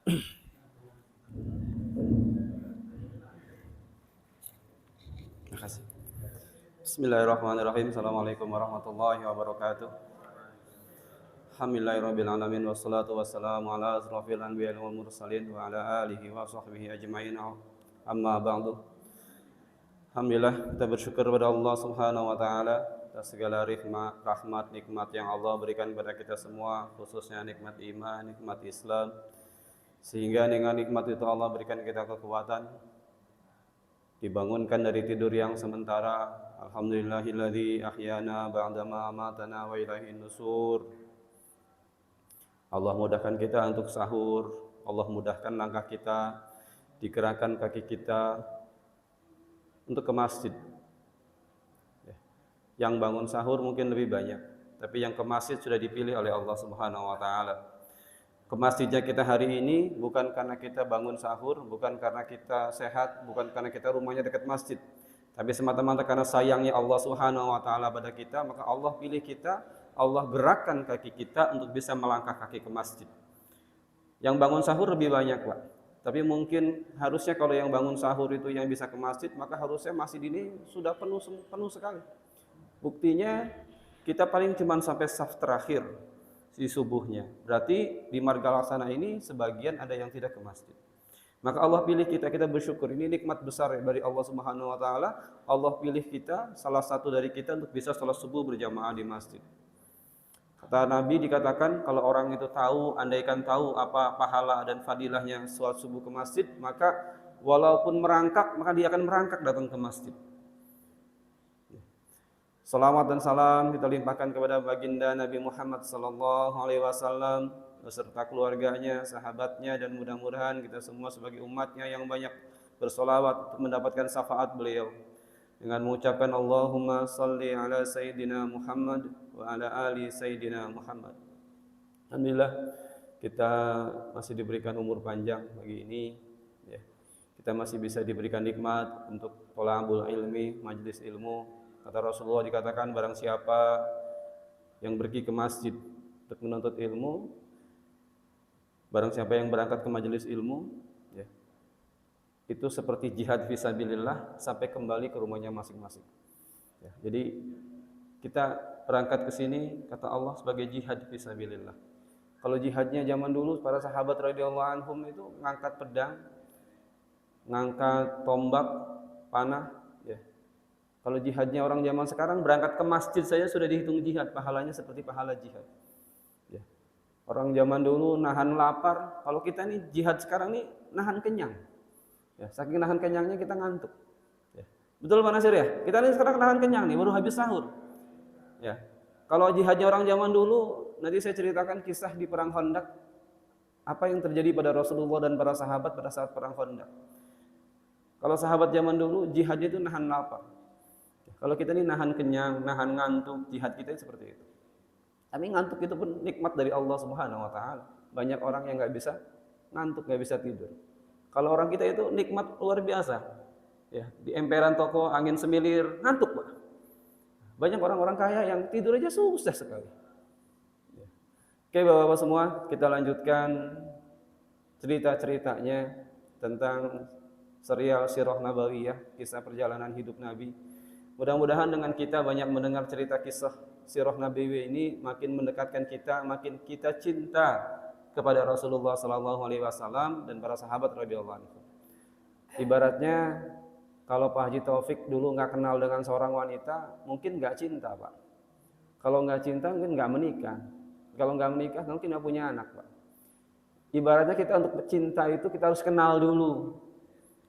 Makasih. Bismillahirrahmanirrahim. Assalamualaikum warahmatullahi wabarakatuh. Alhamdulillahirabbil alamin wassalatu wassalamu ala asrofil anbiya'i wal mursalin wa ala alihi wa sahbihi ajma'in. Amma ba'du. Alhamdulillah, kita bersyukur kepada Allah Subhanahu wa taala atas segala rahmat nikmat yang Allah berikan kepada kita semua, khususnya nikmat iman, nikmat Islam. Sehingga dengan nikmat itu Allah berikan kita kekuatan, dibangunkan dari tidur yang sementara. Alhamdulillahilladzi ahyana ba'dama amatana wa ilaihin nusur. Allah mudahkan kita untuk sahur, Allah mudahkan langkah kita, digerakkan kaki kita untuk ke masjid. Yang bangun sahur mungkin lebih banyak, tapi yang ke masjid sudah dipilih oleh Allah Subhanahu wa taala. Ke masjidnya kita hari ini bukan karena kita bangun sahur, bukan karena kita sehat, bukan karena kita rumahnya dekat masjid, tapi semata-mata karena sayangnya Allah Subhanahu wa taala pada kita, maka Allah pilih kita, Allah gerakkan kaki kita untuk bisa melangkah kaki ke masjid. Yang bangun sahur lebih banyak, Pak. Tapi mungkin harusnya kalau yang bangun sahur itu yang bisa ke masjid, maka harusnya masjid ini sudah penuh sekali. Buktinya kita paling cuma sampai saf terakhir di subuhnya. Berarti di marga laksana ini sebagian ada yang tidak ke masjid. Maka Allah pilih kita, kita bersyukur. Ini nikmat besar dari Allah Subhanahu wa taala. Allah pilih kita, salah satu dari kita untuk bisa salat subuh berjamaah di masjid. Kata Nabi dikatakan kalau orang itu tahu, andaikan tahu apa pahala dan fadilahnya salat subuh ke masjid, maka walaupun merangkak, maka dia akan merangkak datang ke masjid. Salawat dan salam kita limpahkan kepada baginda Nabi Muhammad sallallahu alaihi wasallam beserta keluarganya, sahabatnya, dan mudah-mudahan kita semua sebagai umatnya yang banyak bersolawat untuk mendapatkan syafaat beliau dengan mengucapkan Allahumma salli ala Sayyidina Muhammad wa ala ali Sayyidina Muhammad. Alhamdulillah kita masih diberikan umur panjang bagi ini, ya. Kita masih bisa diberikan nikmat untuk thalabul ilmi, majelis ilmu. Kata Rasulullah dikatakan barang siapa yang pergi ke masjid untuk menuntut ilmu, barang siapa yang berangkat ke majelis ilmu, ya, itu seperti jihad fisabilillah sampai kembali ke rumahnya masing-masing. Ya, jadi kita berangkat ke sini kata Allah sebagai jihad fisabilillah. Kalau jihadnya zaman dulu para sahabat radhiyallahu anhum itu ngangkat pedang, ngangkat tombak, panah, ya. Kalau jihadnya orang zaman sekarang berangkat ke masjid saja sudah dihitung jihad, pahalanya seperti pahala jihad. Ya. Orang zaman dulu nahan lapar, kalau kita nih jihad sekarang nih nahan kenyang. Ya, saking nahan kenyangnya kita ngantuk. Ya. Betul Pak Nasir ya? Kita nih sekarang nahan kenyang nih, baru habis sahur. Ya. Kalau jihadnya orang zaman dulu, nanti saya ceritakan kisah di perang Khandaq. Apa yang terjadi pada Rasulullah dan para sahabat pada saat perang Khandaq. Kalau sahabat zaman dulu jihadnya itu nahan lapar. Kalau kita ini nahan kenyang, nahan ngantuk, jihad kita seperti itu. Tapi ngantuk itu pun nikmat dari Allah Subhanahu wa taala. Banyak orang yang nggak bisa ngantuk, nggak bisa tidur. Kalau orang kita itu nikmat luar biasa. Ya, di emperan toko angin semilir, ngantuk, Pak. Banyak orang-orang kaya yang tidur aja susah sekali. Ya. Oke, Bapak-bapak semua, kita lanjutkan cerita-ceritanya tentang serial Sirah Nabawiyah, kisah perjalanan hidup Nabi. Mudah-mudahan dengan kita banyak mendengar cerita kisah Sirah Nabawiyah ini makin mendekatkan kita, makin kita cinta kepada Rasulullah sallallahu alaihi wasallam dan para sahabat radhiyallahu anhum. Ibaratnya kalau Pak Haji Taufik dulu nggak kenal dengan seorang wanita, mungkin nggak cinta, Pak. Kalau nggak cinta mungkin nggak menikah. Kalau nggak menikah mungkin nggak punya anak, Pak. Ibaratnya kita untuk cinta itu kita harus kenal dulu.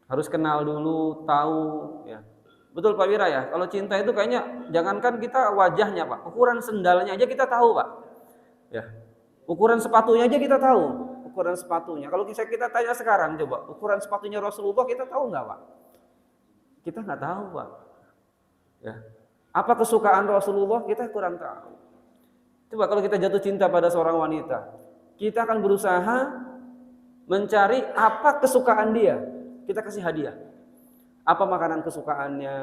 Harus kenal dulu, tahu, ya. Betul Pak Wira ya, kalau cinta itu kayaknya jangankan kita wajahnya Pak, ukuran sendalnya aja kita tahu Pak. Ya. Ukuran sepatunya aja kita tahu, ukuran sepatunya. Kalau kita tanya sekarang coba, ukuran sepatunya Rasulullah kita tahu nggak Pak? Kita nggak tahu Pak. Ya. Apa kesukaan Rasulullah kita kurang tahu. Coba kalau kita jatuh cinta pada seorang wanita, kita akan berusaha mencari apa kesukaan dia, kita kasih hadiah. Apa makanan kesukaannya,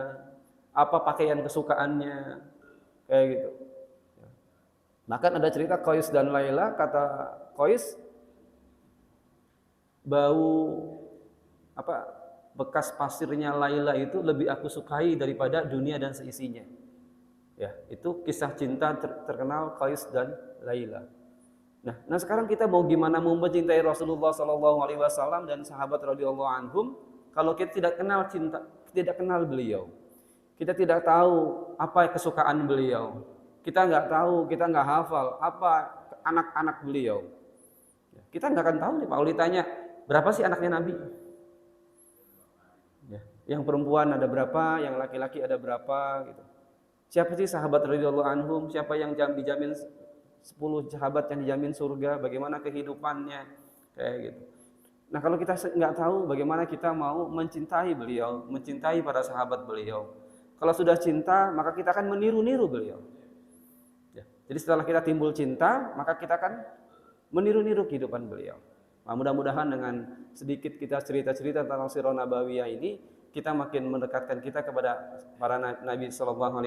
apa pakaian kesukaannya, kayak gitu. Bahkan ada cerita Qais dan Laila, kata Qais, bau apa bekas pasirnya Laila itu lebih aku sukai daripada dunia dan seisinya. Ya, itu kisah cinta terkenal Qais dan Laila. Nah, sekarang kita mau gimana mau mencintai Rasulullah SAW dan sahabat radhiyallahu anhum kalau kita tidak kenal cinta, tidak kenal beliau. Kita tidak tahu apa kesukaan beliau. Kita nggak tahu, kita nggak hafal apa anak-anak beliau. Kita nggak akan tahu nih, Pak. Kalau ditanya berapa sih anaknya Nabi? Ya, yang perempuan ada berapa, yang laki-laki ada berapa, gitu. Siapa sih sahabat radhiyallahu anhum? Siapa yang dijamin 10 sahabat yang dijamin surga? Bagaimana kehidupannya? Kayak gitu. Nah, kalau kita nggak tahu, bagaimana kita mau mencintai beliau, mencintai para sahabat beliau? Kalau sudah cinta, maka kita akan meniru-niru beliau. Ya. Jadi setelah kita timbul cinta, maka kita akan meniru-niru kehidupan beliau. Nah, mudah-mudahan dengan sedikit kita cerita-cerita tentang Sirah Nabawiyah ini, kita makin mendekatkan kita kepada para Nabi SAW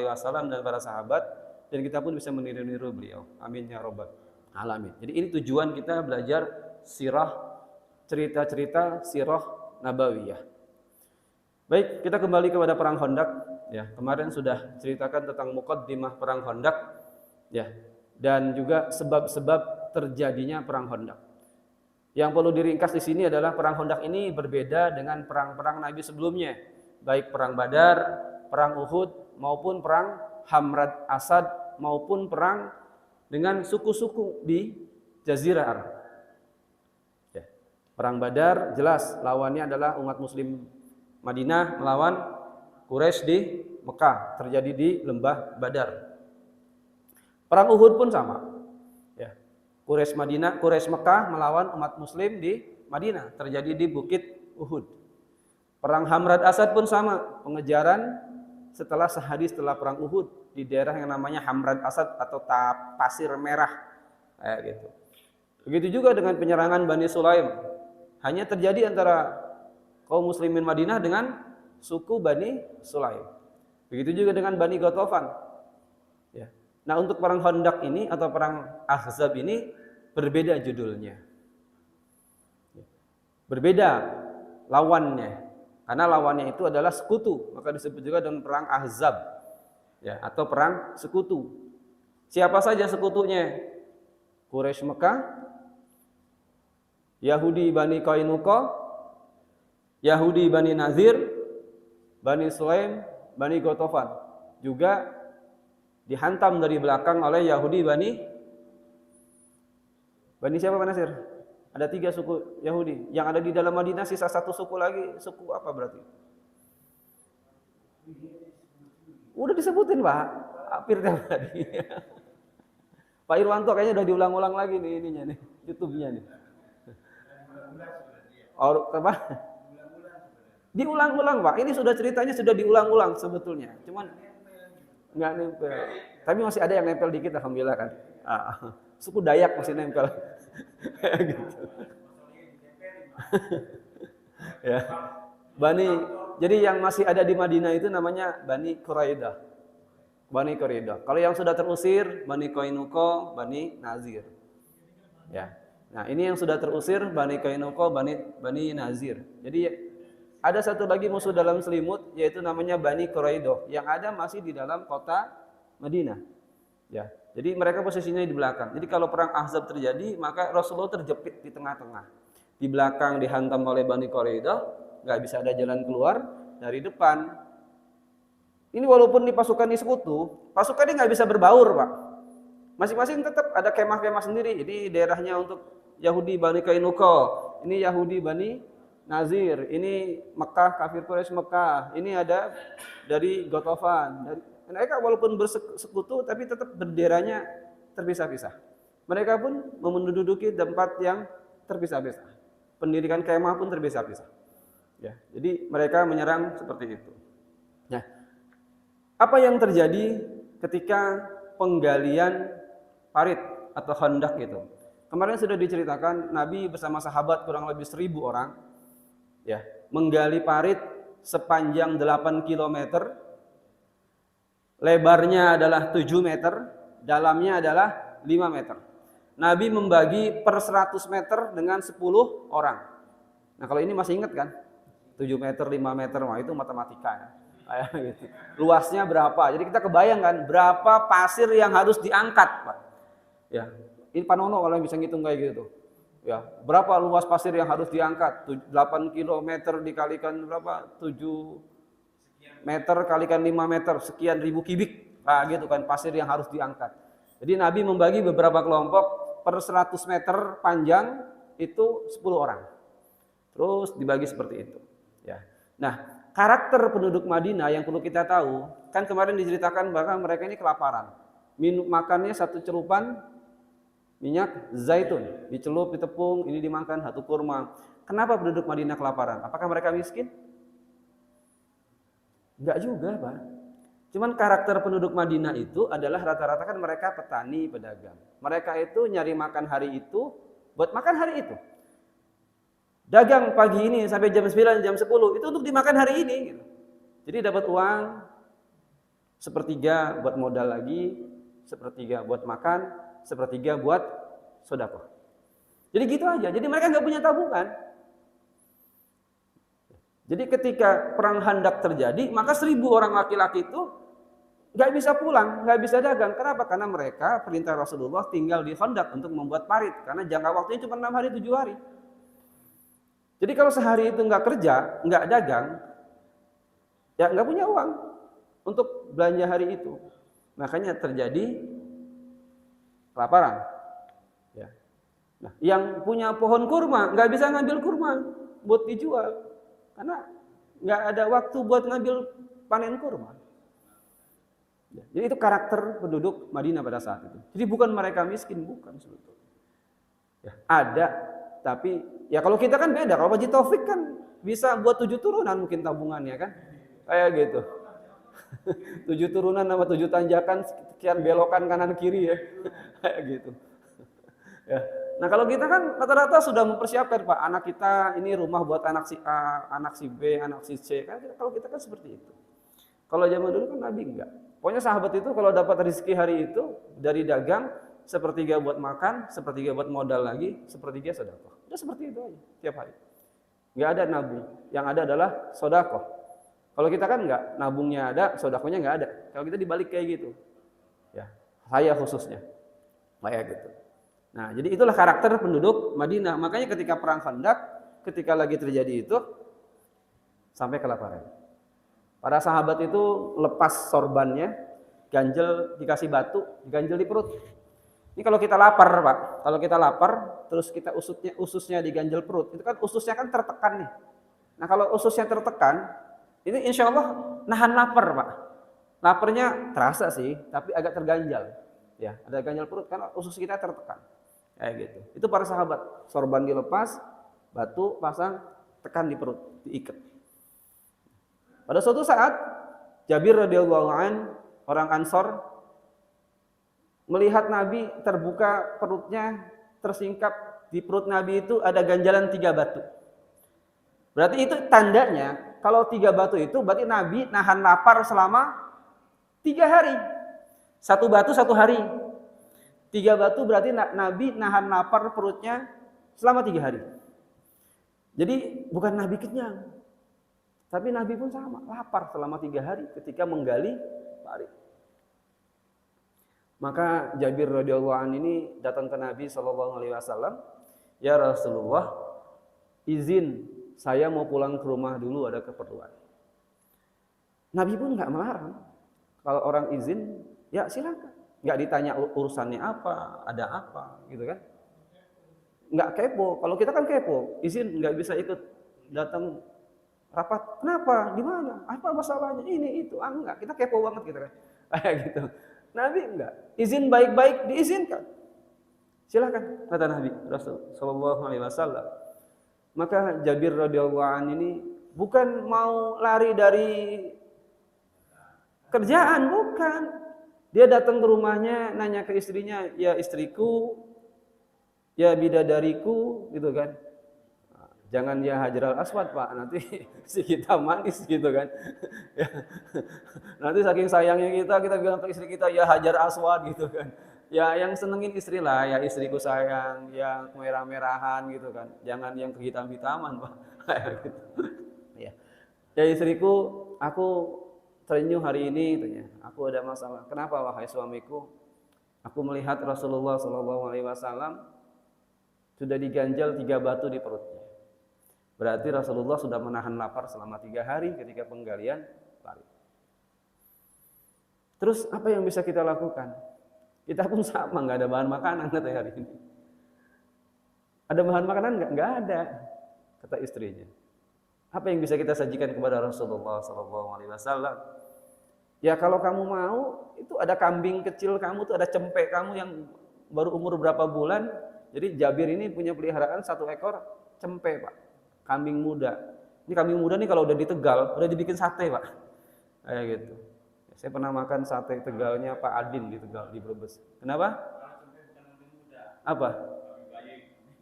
dan para sahabat, dan kita pun bisa meniru-niru beliau. Amin ya rabbal alamin. Jadi ini tujuan kita belajar sirah, cerita-cerita Sirah Nabawiyah. Baik, kita kembali kepada perang Khandaq. Ya, kemarin sudah ceritakan tentang muqaddimah perang Khandaq, ya, dan juga sebab-sebab terjadinya perang Khandaq. Yang perlu diringkas di sini adalah perang Khandaq ini berbeda dengan perang-perang Nabi sebelumnya, baik perang Badar, perang Uhud, maupun perang Hamrad Asad, maupun perang dengan suku-suku di Jazirah Arab. Ya. Perang Badar jelas lawannya adalah umat Muslim Madinah melawan Quraisy di Mekah, terjadi di lembah Badar. Perang Uhud pun sama. Ya. Quraisy Mekah melawan umat Muslim di Madinah, terjadi di Bukit Uhud. Perang Hamrad Asad pun sama, pengejaran sehari setelah perang Uhud di daerah yang namanya Hamrad Asad atau Pasir Merah, kayak gitu. Begitu juga dengan penyerangan Bani Sulaim, hanya terjadi antara kaum muslimin Madinah dengan suku Bani Sulaim. Begitu juga dengan Bani Ghatafan. Ya. Nah, untuk perang Khandaq ini atau perang Ahzab ini berbeda judulnya. Berbeda lawannya. Karena lawannya itu adalah sekutu, maka disebut juga dengan perang Ahzab, ya, atau perang sekutu. Siapa saja sekutunya? Quraisy Mekah, Yahudi Bani Qainuqa, Yahudi Bani Nazir, Bani Sulaim, Bani Ghatafan. Juga dihantam dari belakang oleh Yahudi Bani siapa, Pak Nasir? Ada 3 suku Yahudi. Yang ada di dalam Madinah sisa 1 suku lagi. Suku apa berarti? Udah disebutin, Pak. Hampir tiap tadi. Pak Irwanto kayaknya udah diulang-ulang lagi nih ininya nih, YouTube-nya nih. Oh, apa? Diulang-ulang, Pak. Ini sudah ceritanya sudah diulang-ulang sebetulnya. Cuman nggak nempel. Tapi masih ada yang nempel dikit, alhamdulillah kan. Suku Dayak masih nempel. Gitu. Ya. Jadi yang masih ada di Madinah itu namanya Bani Quraidah. Bani Quraidah. Kalau yang sudah terusir Bani Qainuqa, Bani Nazir. Ya. Nah, ini yang sudah terusir Bani Qainuqa, Bani Nazir. Jadi ada satu lagi musuh dalam selimut yaitu namanya Bani Quraidah yang ada masih di dalam kota Madinah. Ya. Jadi mereka posisinya di belakang. Jadi kalau perang Ahzab terjadi, maka Rasulullah terjepit di tengah-tengah. Di belakang dihantam oleh Bani Quraidah, nggak bisa ada jalan keluar. Dari depan, ini walaupun di pasukan di sekutu, pasukan ini nggak bisa berbaur, Pak. Masing-masing tetap ada kemah-kemah sendiri. Ini daerahnya untuk Yahudi Bani Qainuqa, ini Yahudi Bani Nazir, ini Mekah, kafir Quraisy Mekah, ini ada dari Ghatafan. Mereka walaupun bersekutu tapi tetap benderanya terpisah-pisah. Mereka pun menduduki tempat yang terpisah-pisah. Pendirikan kemah pun terpisah-pisah. Ya, jadi mereka menyerang seperti itu. Nah, apa yang terjadi ketika penggalian parit atau Khandaq itu? Kemarin sudah diceritakan Nabi bersama sahabat kurang lebih 1000 orang, ya, menggali parit sepanjang 8 km. Lebarnya adalah 7 meter, dalamnya adalah 5 meter. Nabi membagi per 100 meter dengan 10 orang. Nah kalau ini masih ingat kan? 7 meter, 5 meter, wah itu matematika ya. Kayak gitu. Luasnya berapa? Jadi kita kebayangkan berapa pasir yang harus diangkat, Pak. Ya, ini Pak Nono kalau bisa ngitung kayak gitu. Ya, berapa luas pasir yang harus diangkat? 8 km dikalikan berapa? 7 meter kalikan 5 meter, sekian ribu kubik. Nah, gitu kan pasir yang harus diangkat. Jadi Nabi membagi beberapa kelompok per 100 meter panjang itu 10 orang. Terus dibagi seperti itu. Ya. Nah, karakter penduduk Madinah yang perlu kita tahu, kan kemarin diceritakan bahwa mereka ini kelaparan. Makannya satu celupan minyak zaitun, dicelup, ditepung, ini dimakan satu kurma. Kenapa penduduk Madinah kelaparan? Apakah mereka miskin? Enggak juga, Pak. Cuman karakter penduduk Madinah itu adalah rata-rata kan mereka petani, pedagang. Mereka itu nyari makan hari itu, buat makan hari itu. Dagang pagi ini sampai jam 9, jam 10 itu untuk dimakan hari ini gitu. Jadi dapat uang sepertiga buat modal lagi, sepertiga buat makan, sepertiga buat sedekah. Jadi gitu aja. Jadi mereka nggak punya tabungan. Jadi ketika perang Khandaq terjadi, maka 1.000 orang laki-laki itu nggak bisa pulang, nggak bisa dagang. Kenapa? Karena mereka perintah Rasulullah tinggal di Khandaq untuk membuat parit. Karena jangka waktunya cuma 6 hari, 7 hari. Jadi kalau sehari itu nggak kerja, nggak dagang, ya nggak punya uang untuk belanja hari itu. Makanya terjadi kelaparan. Ya. Nah, yang punya pohon kurma nggak bisa ngambil kurma buat dijual, karena nggak ada waktu buat ngambil panen kurma. Ya. Jadi itu karakter penduduk Madinah pada saat itu. Jadi bukan mereka miskin, bukan sebetulnya. Ya, ada, tapi ya kalau kita kan beda. Kalau Pak Haji Taufik kan bisa buat 7 turunan mungkin tabungannya kan, kayak gitu. 7 turunan sama 7 tanjakan, sekian belokan kanan kiri ya, kayak gitu. Ya. Nah kalau kita kan rata-rata sudah mempersiapkan, Pak, anak kita ini rumah buat anak si A, anak si B, anak si C. Kan kalau kita kan seperti itu. Kalau zaman dulu kan Nabi enggak. Pokoknya sahabat itu kalau dapat rezeki hari itu dari dagang, sepertiga buat makan, sepertiga buat modal lagi, sepertiga sedekah. Udah seperti itu aja tiap hari. Enggak ada nabung. Yang ada adalah sedekah. Kalau kita kan enggak, nabungnya ada, sedekahnya enggak ada. Kalau kita dibalik kayak gitu. Ya, saya khususnya. Kayak gitu. Nah, jadi itulah karakter penduduk Madinah. Makanya ketika perang Khandaq, ketika lagi terjadi itu sampai kelaparan. Para sahabat itu lepas sorbannya, ganjel dikasih batu, diganjel di perut. Ini kalau kita lapar, Pak. Kalau kita lapar, terus kita ususnya diganjel perut, itu kan ususnya kan tertekan nih. Nah, kalau ususnya tertekan, ini insya Allah nahan lapar, Pak. Laparnya terasa sih, tapi agak terganjal. Ya, ada ganjal perut karena usus kita tertekan. Kayak gitu. Itu para sahabat, sorban dilepas, batu pasang, tekan di perut, diikat. Pada suatu saat Jabir radhiyallahu an, orang Ansor, melihat Nabi terbuka perutnya, tersingkap di perut Nabi itu ada ganjalan 3 batu. Berarti itu tandanya kalau 3 batu itu berarti Nabi nahan lapar selama 3 hari. 1 batu 1 hari. 3 batu berarti Nabi nahan lapar perutnya selama 3 hari. Jadi bukan Nabi kenyang, tapi Nabi pun sama, lapar selama 3 hari ketika menggali parit. Maka Jabir radhiyallahu anhu ini datang ke Nabi SAW, ya Rasulullah, izin saya mau pulang ke rumah dulu, ada keperluan. Nabi pun nggak melarang. Kalau orang izin, ya silakan. Nggak ditanya urusannya apa, ada apa, gitu kan? Nggak kepo. Kalau kita kan kepo, izin nggak bisa ikut datang rapat. Kenapa? Di mana? Apa masalahnya? Ini itu. Enggak. Kita kepo banget gitu kan. Kayak gitu. Nabi enggak. Izin baik-baik diizinkan. Silakan kata Nabi Rasul sallallahu alaihi wasallam. Maka Jabir radhiyallahu anhu ini bukan mau lari dari kerjaan, bukan. Dia datang ke rumahnya nanya ke istrinya, "Ya istriku, ya bidadariku," gitu kan. Jangan ya Hajar al-Aswad, Pak, nanti si kita manis gitu kan. Nanti saking sayangnya kita bilang ke istri kita ya Hajar Aswad gitu kan. Ya yang senengin istri lah, ya istriku sayang, yang merah-merahan gitu kan. Jangan yang kehitam-hitaman, Pak. Kayak gitu. Ya. Ya istriku, aku terenyuh hari ini katanya. Aku ada masalah. Kenapa wahai suamiku? Aku melihat Rasulullah Shallallahu alaihi wasallam sudah diganjal 3 batu di perutnya. Berarti Rasulullah sudah menahan lapar selama 3 hari ketika penggalian parit. Terus apa yang bisa kita lakukan? Kita pun sama, nggak ada bahan makanan kata hari ini. Ada bahan makanan nggak? Nggak ada, kata istrinya. Apa yang bisa kita sajikan kepada Rasulullah Sallallahu Alaihi Wasallam? Ya kalau kamu mau, itu ada kambing kecil kamu, tuh ada cempek kamu yang baru umur berapa bulan. Jadi Jabir ini punya peliharaan 1 ekor cempek, Pak. Kambing muda. Ini kambing muda nih kalau udah di Tegal, udah dibikin sate, Pak. Kayak gitu. Saya pernah makan sate Tegalnya Pak Adin di Tegal, di Brebes. Kenapa? Apa?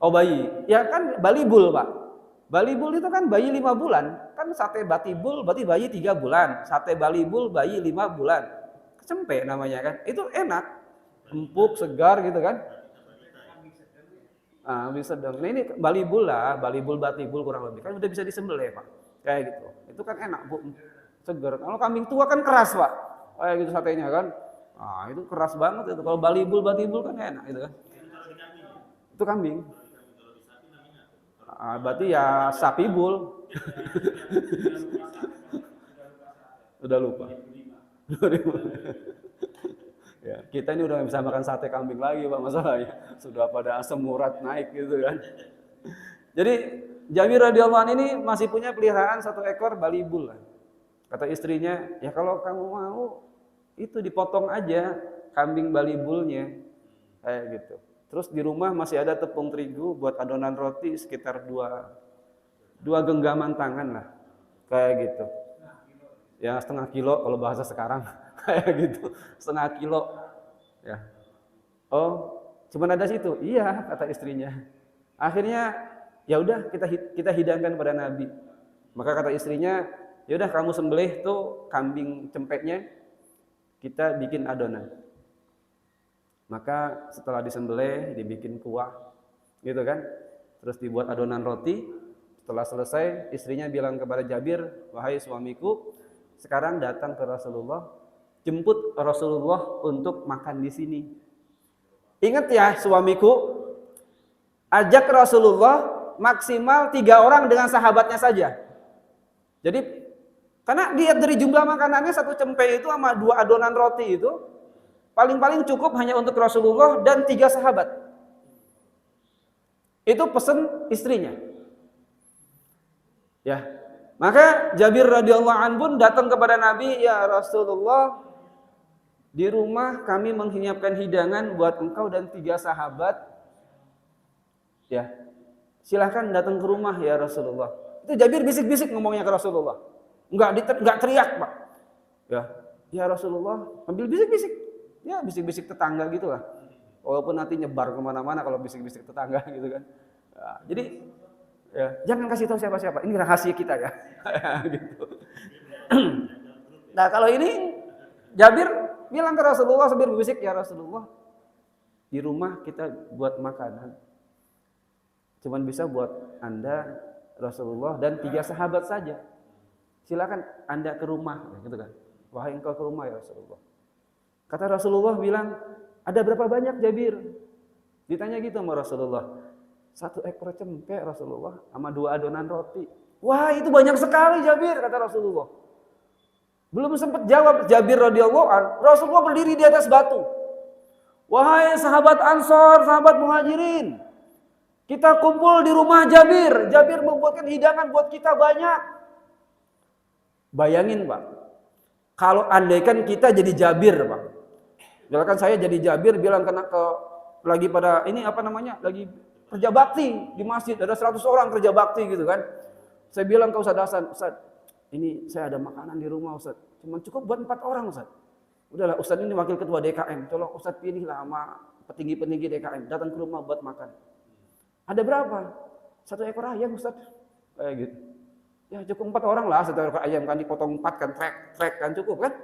Oh bayi. Ya kan balibul, Pak. Balibul itu kan bayi 5 bulan. Kan sate batibul berarti bayi 3 bulan. Sate balibul bayi 5 bulan. Cempek namanya kan. Itu enak. Empuk, segar gitu kan. Ah, bisa dong. Nah, ini balibul lah, balibul batibul kurang lebih. Kan udah bisa disembelih, Pak. Kayak gitu. Itu kan enak, Bu. Segar. Kalau kambing tua kan keras, Pak. Kayak gitu satenya kan. Ah, itu keras banget itu. Kalau balibul batibul kan enak gitu kan. Itu kambing. Ah, berarti ya sapi bul. Udah lupa. Ya, kita ini udah nggak bisa makan sate kambing lagi, Pak, masalahnya. Sudah pada asam urat naik gitu kan. Jadi Jabir radhiyallahu anhu ini masih punya peliharaan 1 ekor balibul lah. Kata istrinya, ya kalau kamu mau itu dipotong aja kambing balibulnya, kayak gitu. Terus di rumah masih ada tepung terigu buat adonan roti sekitar 2 genggaman tangan lah, kayak gitu. Ya 1/2 kilo kalau bahasa sekarang, kayak gitu, 1/2 kilo. Ya. Oh, cuman ada situ? Iya, kata istrinya. Akhirnya ya udah kita hidangkan pada Nabi. Maka kata istrinya, ya udah kamu sembelih tuh kambing cempeknya, kita bikin adonan. Maka setelah disembelih, dibikin kuah, gitu kan. Terus dibuat adonan roti. Setelah selesai, istrinya bilang kepada Jabir, wahai suamiku, sekarang datang ke Rasulullah, jemput Rasulullah untuk makan di sini. Ingat ya suamiku, ajak Rasulullah maksimal 3 orang dengan sahabatnya saja. Jadi karena lihat dari jumlah makanannya 1 cempek itu sama 2 adonan roti itu paling-paling cukup hanya untuk Rasulullah dan 3 sahabat. Itu pesan istrinya. Ya. Maka Jabir radhiyallahu anhu datang kepada Nabi, ya Rasulullah, di rumah kami menyiapkan hidangan buat engkau dan 3 sahabat. Ya. Silahkan datang ke rumah ya Rasulullah. Itu Jabir bisik-bisik ngomongnya ke Rasulullah. Enggak teriak, Pak. Ya Rasulullah, ambil bisik-bisik. Ya bisik-bisik tetangga gitulah. Walaupun nanti nyebar kemana-mana kalau bisik-bisik tetangga gitu kan. Ya, jadi ya, jangan kasih tahu siapa-siapa. Ini rahasia kita ya. Gitu. Nah kalau ini Jabir bilang ke Rasulullah sambil berbisik, ya Rasulullah, di rumah kita buat makanan. Cuman bisa buat Anda, Rasulullah dan 3 sahabat saja. Silakan Anda ke rumah, gitu kan. Wahai engkau ke rumah ya Rasulullah. Kata Rasulullah bilang, ada berapa banyak Jabir? Ditanya gitu sama Rasulullah. 1 ekor cempek Rasulullah sama 2 adonan roti. Wah itu banyak sekali Jabir, kata Rasulullah. Belum sempat jawab Jabir radhiyallahu anhu, Rasulullah berdiri di atas batu. Wahai sahabat Ansor, sahabat Muhajirin, kita kumpul di rumah Jabir. Jabir membuatkan hidangan buat kita banyak. Bayangin Pak, kalau andaikan kita jadi Jabir Pak. Misalkan saya jadi Jabir bilang lagi pada ini apa namanya? Lagi kerja bakti di masjid, ada 100 orang kerja bakti gitu kan. Saya bilang ke Ustaz Hasan, Ustaz, ini saya ada makanan di rumah Ustaz. Cuma cukup buat 4 orang Ustaz. Udahlah Ustaz ini wakil ketua DKM, tolong Ustaz pilihlah sama petinggi-petinggi DKM datang ke rumah buat makan. Ada berapa? 1 ekor ayam Ustaz. Kayak gitu. Ya cukup 4 orang lah 1 ekor ayam kan dipotong 4 kan, trek kan cukup kan.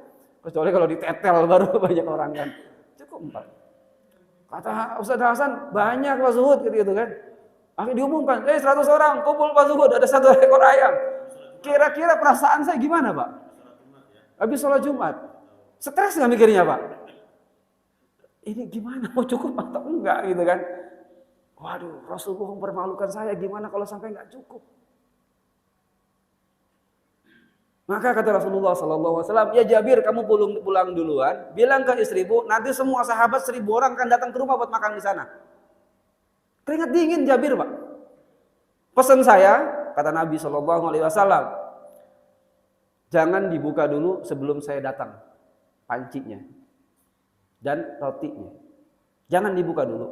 Kecuali kalau ditetel baru banyak orang kan. Cukup 4. Kata Ustaz Hasan, banyak Pak Zuhud gitu kan. Akhirnya diumumkan, 100 orang kumpul Pak Zuhud, ada 1 ekor ayam. Kira-kira perasaan saya gimana Pak? Habis sholat Jumat. Stres nggak mikirnya Pak? Ini gimana, mau cukup atau enggak gitu kan? Waduh, Rasulullah mempermalukan saya, gimana kalau sampai nggak cukup? Maka kata Rasulullah SAW, ya Jabir, kamu pulang duluan, bilang ke istrimu, nanti semua sahabat 1000 orang akan datang ke rumah buat makan di sana. Keringat dingin Jabir Pak. Pesan saya, kata Nabi SAW, jangan dibuka dulu sebelum saya datang, pancinya dan rotinya. Jangan dibuka dulu.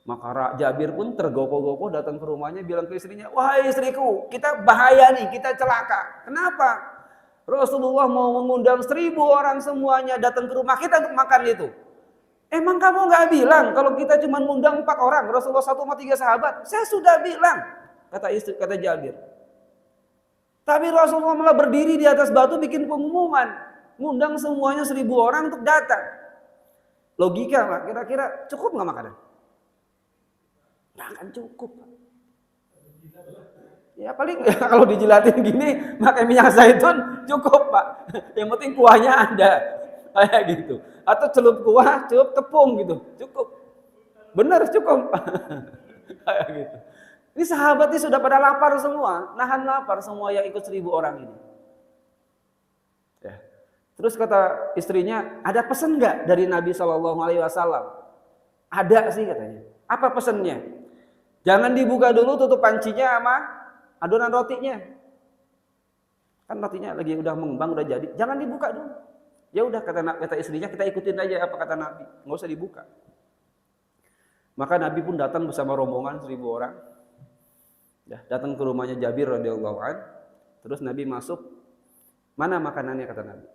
Maka Jabir pun tergopoh-gopoh datang ke rumahnya, bilang ke istrinya, wahai istriku, kita bahaya nih, kita celaka. Kenapa? Rasulullah mau mengundang 1000 orang semuanya datang ke rumah kita untuk makan itu. Emang kamu nggak bilang kalau kita cuma mengundang 4 orang, Rasulullah 1 sama 3 sahabat? Saya sudah bilang, kata Jabir. Tapi Rasulullah malah berdiri di atas batu bikin pengumuman, ngundang semuanya 1000 orang untuk datang. Logika Pak, kira-kira cukup nggak makanan? Nggak akan cukup. Ya paling ya, kalau dijilatin gini pakai minyak zaitun cukup Pak. Yang penting kuahnya ada, kayak gitu. Atau celup kuah, celup tepung gitu, cukup. Benar cukup. Kayak gitu. Ini sahabat ini sudah pada lapar semua, nahan lapar semua yang ikut 1000 orang ini. Ya. Terus kata istrinya, ada pesan nggak dari Nabi SAW? Ada sih katanya. Apa pesannya? Jangan dibuka dulu, tutup pancinya sama adonan rotinya. Kan rotinya lagi udah mengembang, udah jadi. Jangan dibuka dulu. Ya udah kata istrinya, kita ikutin aja apa kata Nabi. Nggak usah dibuka. Maka Nabi pun datang bersama rombongan 1000 orang. Ya, datang ke rumahnya Jabir radhiyallahu an. Terus Nabi masuk. Mana makanannya kata Nabi?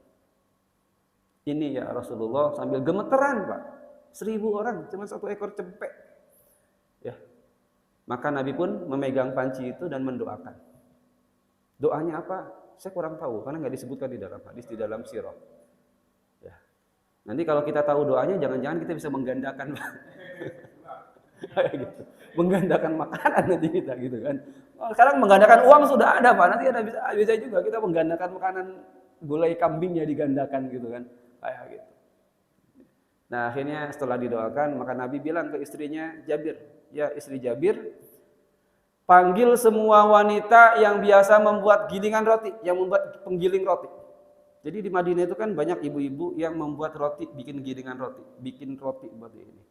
Ini ya Rasulullah, sambil gemeteran Pak. 1000 orang, cuma 1 ekor cempek. Ya. Maka Nabi pun memegang panci itu dan mendoakan. Doanya apa? Saya kurang tahu karena nggak disebutkan di dalam hadis, di dalam sirah. Ya. Nanti kalau kita tahu doanya, jangan-jangan kita bisa menggandakan, gitu. Menggandakan makanan nanti kita gitu kan. Sekarang menggandakan uang sudah ada Pak. Nanti ada bisa juga kita menggandakan makanan, gulai kambingnya digandakan gitu kan. Kayak gitu. Nah akhirnya setelah didoakan, maka Nabi bilang ke istrinya Jabir, ya istri Jabir, panggil semua wanita yang biasa membuat gilingan roti, yang membuat penggiling roti. Jadi di Madinah itu kan banyak ibu-ibu yang membuat roti, bikin gilingan roti, bikin roti buat ini.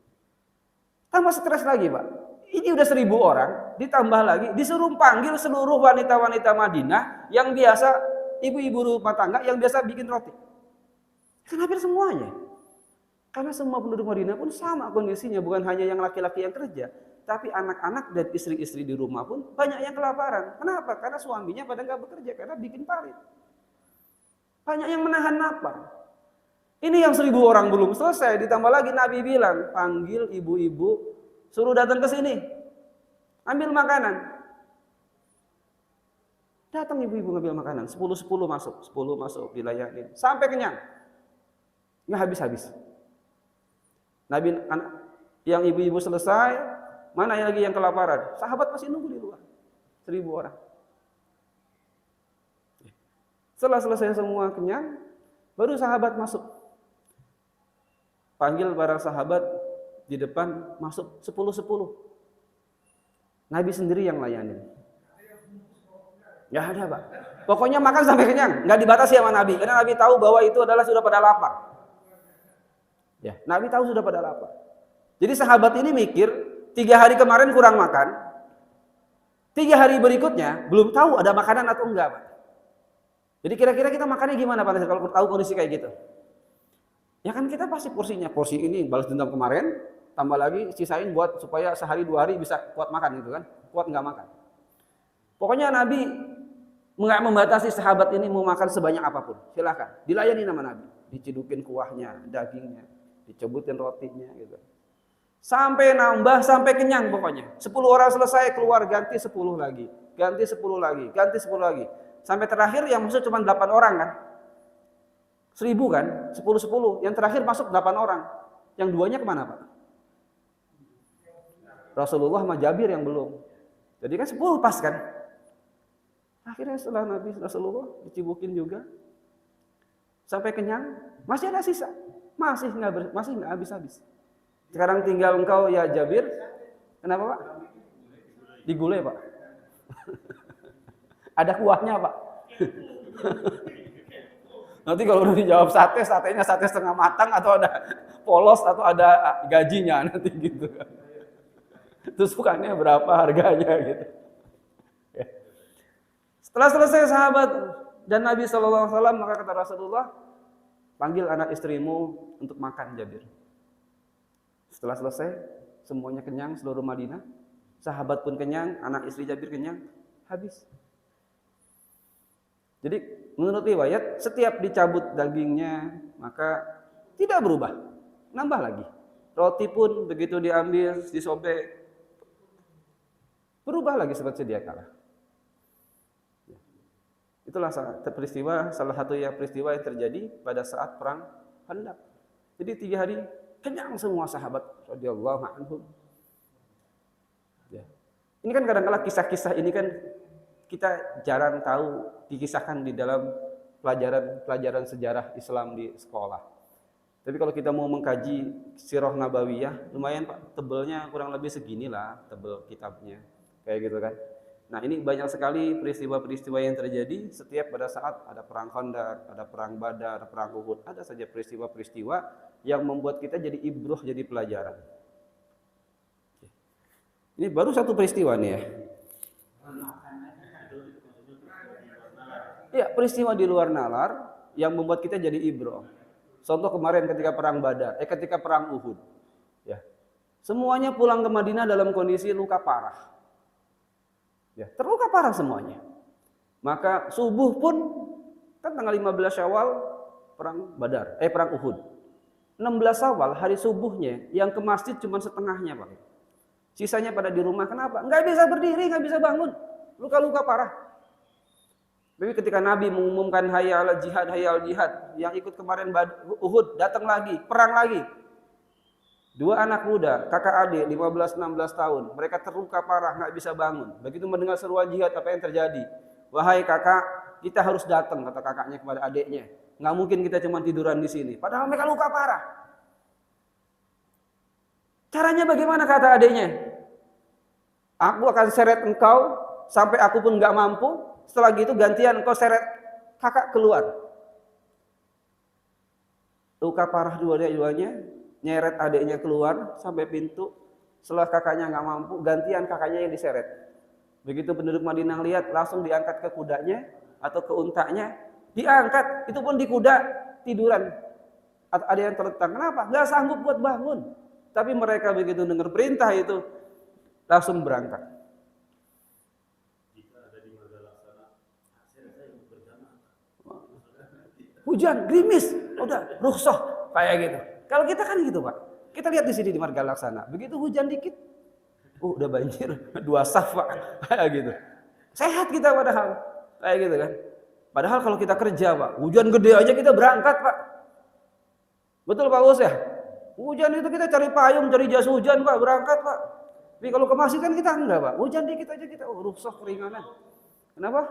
Tambah stres lagi Pak. Ini udah 1000 orang, ditambah lagi, disuruh panggil seluruh wanita-wanita Madinah yang biasa, ibu-ibu rumah tangga yang biasa bikin roti. Kan hampir semuanya. Karena semua penduduk Madinah pun sama kondisinya, bukan hanya yang laki-laki yang kerja, tapi anak-anak dan istri-istri di rumah pun banyak yang kelaparan. Kenapa? Karena suaminya pada nggak bekerja, karena bikin parit. Banyak yang menahan lapar. Ini yang 1000 orang belum selesai, ditambah lagi Nabi bilang, panggil ibu-ibu, suruh datang ke sini, ambil makanan. Datang ibu-ibu ngambil makanan, 10 masuk, dilayanin, sampai kenyang. Nggak habis-habis. Nabi yang ibu-ibu selesai, mana lagi yang kelaparan? Sahabat masih nunggu di luar. 1000 orang. Setelah selesai semua kenyang, baru sahabat masuk. Panggil para sahabat di depan, masuk 10-10. Nabi sendiri yang layanin. Nggak ada Pak. Pokoknya makan sampai kenyang, nggak dibatasi sama Nabi. Karena Nabi tahu bahwa itu adalah sudah pada lapar. Ya, Nabi tahu sudah pada lapar. Jadi sahabat ini mikir, 3 hari kemarin kurang makan, 3 hari berikutnya belum tahu ada makanan atau enggak, Pak. Jadi kira-kira kita makannya gimana Pak kalau tahu kondisi kayak gitu? Ya kan kita pasti porsi ini balas dendam kemarin, tambah lagi sisain buat supaya sehari 2 hari bisa kuat makan gitu kan, kuat nggak makan. Pokoknya Nabi nggak membatasi sahabat ini mau makan sebanyak apapun, silakan, dilayani nama Nabi, dicidukin kuahnya, dagingnya, dicebutin rotinya gitu. Sampai nambah, sampai kenyang pokoknya. 10 orang selesai, keluar ganti 10 lagi. Ganti 10 lagi, ganti 10 lagi. Sampai terakhir yang masuk cuma 8 orang kan. 1000 kan, 10-10. Yang terakhir masuk 8 orang. Yang 2-nya kemana Pak? Rasulullah sama Jabir yang belum. Jadi kan 10 pas kan. Akhirnya setelah Nabi Rasulullah dicibukin juga sampai kenyang, masih ada sisa. Masih nggak habis-habis. Sekarang tinggal engkau ya Jabir. Kenapa, Pak? Digulai, Pak. Ada kuahnya, Pak. Nanti kalau udah dijawab satenya sate setengah matang atau ada polos atau ada gajinya nanti gitu. Terus bukannya berapa harganya gitu. Ya. Setelah selesai sahabat dan Nabi SAW, maka kata Rasulullah, panggil anak istrimu untuk makan, Jabir. Setelah selesai, semuanya kenyang, seluruh Madinah. Sahabat pun kenyang, anak istri Jabir kenyang, habis. Jadi menurut riwayat, setiap dicabut dagingnya, maka tidak berubah, nambah lagi. Roti pun begitu diambil, disobek, berubah lagi seperti sedia kala. Itulah salah satu peristiwa yang terjadi pada saat perang Khandaq. Jadi 3 hari kenyang semua sahabat radhiyallahu anhum. Ya. Ini kan kadang-kadang kisah-kisah ini kan kita jarang tahu dikisahkan di dalam pelajaran sejarah Islam di sekolah. Tapi kalau kita mau mengkaji Sirah Nabawiyah, lumayan Pak, tebelnya kurang lebih seginilah tebel kitabnya. Kayak gitu kan. Nah, ini banyak sekali peristiwa-peristiwa yang terjadi setiap pada saat ada perang Khandaq, ada perang Badar, perang Uhud, ada saja peristiwa-peristiwa yang membuat kita jadi ibroh, jadi pelajaran. Ini baru satu peristiwa nih ya. Ya, peristiwa di luar nalar yang membuat kita jadi ibroh. Contoh kemarin ketika perang Badar, ketika perang Uhud. Ya. Semuanya pulang ke Madinah dalam kondisi luka parah. Ya, terluka parah semuanya. Maka subuh pun kan tanggal 15 Syawal perang Badar, perang Uhud. 16 Syawal hari subuhnya yang ke masjid cuma setengahnya, Pak. Sisanya pada di rumah. Kenapa? Nggak bisa berdiri, nggak bisa bangun. Luka-luka parah. Tapi ketika Nabi mengumumkan hayya 'alal jihad, hayya 'alal jihad, yang ikut kemarin Uhud datang lagi, perang lagi. 2 anak muda, kakak adik 15-16 tahun, mereka terluka parah, nggak bisa bangun. Begitu mendengar seruan jihad, apa yang terjadi? Wahai kakak, kita harus datang, kata kakaknya kepada adiknya. Nggak mungkin kita cuma tiduran di sini. Padahal mereka luka parah. Caranya bagaimana, kata adiknya? Aku akan seret engkau sampai aku pun nggak mampu. Setelah gitu gantian engkau seret kakak keluar. Luka parah dua-duanya, nyeret adiknya keluar sampai pintu. Setelah kakaknya nggak mampu, gantian kakaknya yang diseret. Begitu penduduk Madinah lihat, langsung diangkat ke kudanya atau ke untanya, diangkat. Itu pun di kuda tiduran. Atau ada yang terletak. Kenapa? Nggak sanggup buat bangun. Tapi mereka begitu dengar perintah itu, langsung berangkat. Hujan, gerimis, udah rukhsah kayak gitu. Kalau kita kan gitu, Pak. Kita lihat di sini di Marga Laksana. Begitu hujan dikit, udah banjir 2 saf, Pak. Kayak gitu. Sehat kita padahal. Kayak gitu kan. Padahal kalau kita kerja, Pak, hujan gede aja kita berangkat, Pak. Betul, Pak Us ya? Hujan itu kita cari payung, cari jas hujan, Pak, berangkat, Pak. Tapi kalau ke masjid kan kita enggak, Pak. Hujan dikit aja kita rukhsah keringanan. Kenapa?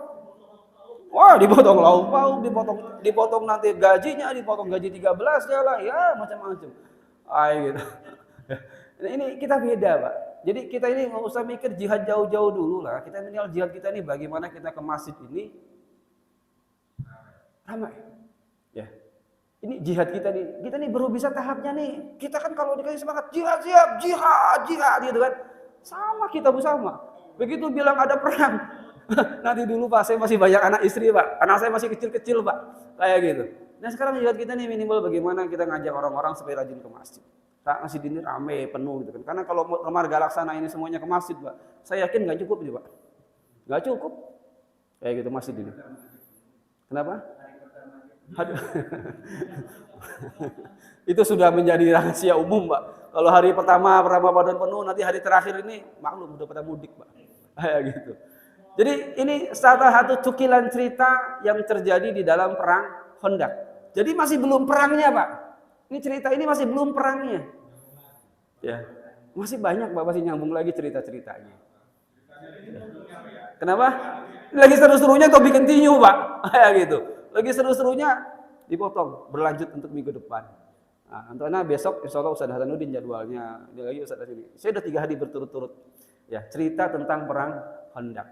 Wah, dipotong lauk pauk, dipotong nanti gajinya, dipotong gaji 13 ya lah, ya macam-macam. Gitu. Nah, ini kita beda, Pak. Jadi kita ini nggak usah mikir jihad jauh-jauh dulu lah. Kita minimal jihad kita ini bagaimana kita ke masjid ini ramai. Ya. Ini jihad kita nih baru bisa tahapnya nih. Kita kan kalau dikasih semangat jihad siap, jihad gitu kan. Sama kita bersama. Begitu bilang ada perang. Nanti dulu Pak, saya masih banyak anak istri Pak, anak saya masih kecil-kecil Pak, kayak gitu. Nah sekarang jihad kita nih minimal bagaimana kita ngajak orang-orang supaya rajin ke masjid. Masjid ini rame, penuh gitu kan. Karena kalau Marga Laksana ini semuanya ke masjid Pak, saya yakin nggak cukup nih Pak, nggak cukup. Kayak gitu masjid ini. Kenapa? Aduh. Itu sudah menjadi rahasia umum Pak. Kalau hari pertama Ramadan penuh, nanti hari terakhir ini maklum udah pada mudik Pak, kayak gitu. Jadi ini salah satu cukilan cerita yang terjadi di dalam perang Khandaq. Jadi masih belum perangnya, Pak. Ini cerita ini masih belum perangnya. Ya. Masih banyak Pak, masih nyambung lagi cerita-ceritanya. Kenapa? Lagi seru-serunya topik continue Pak. Kayak gitu. Lagi seru-serunya dipotong, berlanjut untuk minggu depan. Nah, tentunya besok insya Allah Ustaz Hasanuddin jadwalnya. Dia lagi Ustaz sini. Saya udah 3 hari berturut-turut ya cerita tentang perang Khandaq.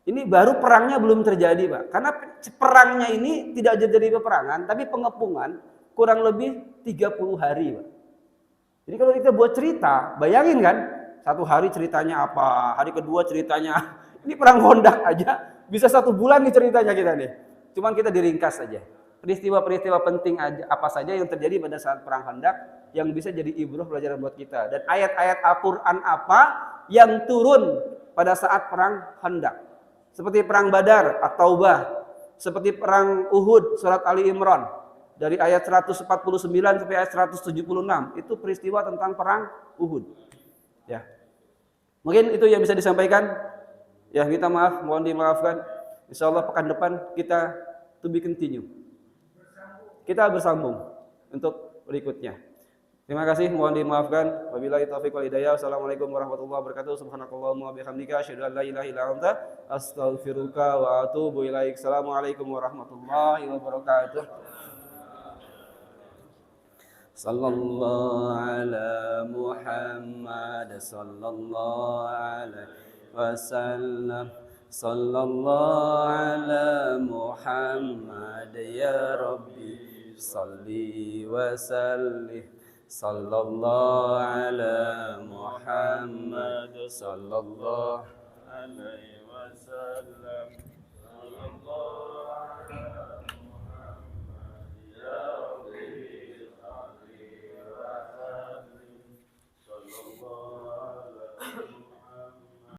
Ini baru perangnya belum terjadi Pak. Karena perangnya ini tidak jadi peperangan, tapi pengepungan kurang lebih 30 hari Pak. Jadi kalau kita buat cerita, bayangin kan, 1 hari ceritanya apa, hari kedua ceritanya, ini perang Khandaq aja bisa 1 bulan nih ceritanya kita nih. Cuman kita diringkas saja. Peristiwa-peristiwa penting aja, apa saja yang terjadi pada saat perang Khandaq yang bisa jadi ibrah pelajaran buat kita. Dan ayat-ayat Al-Quran apa yang turun pada saat perang Khandaq. Seperti perang Badar, At-Taubah, seperti perang Uhud, surat Ali Imran. Dari ayat 149 sampai ayat 176, itu peristiwa tentang perang Uhud. Ya. Mungkin itu yang bisa disampaikan. Ya, minta maaf, mohon dimaafkan. Insyaallah pekan depan kita to be continue. Kita bersambung untuk berikutnya. Terima kasih, mohon dimaafkan. Wabillahi taufiq wal hidayah. Wassalamualaikum warahmatullahi wabarakatuh. Subhanakallahumma wa bihamdika asyhadu an la ilaha illa anta astaghfiruka wa atubu ilaik. Assalamualaikum warahmatullahi wabarakatuh. Sallallahu ala Muhammad sallallahu alaihi wasallam. Sallallahu ala Muhammad ya Rabbi salli wa sallim. Sallallahu ala Muhammad sallallahu alaihi wasallam. Sallallahu ala Muhammad ya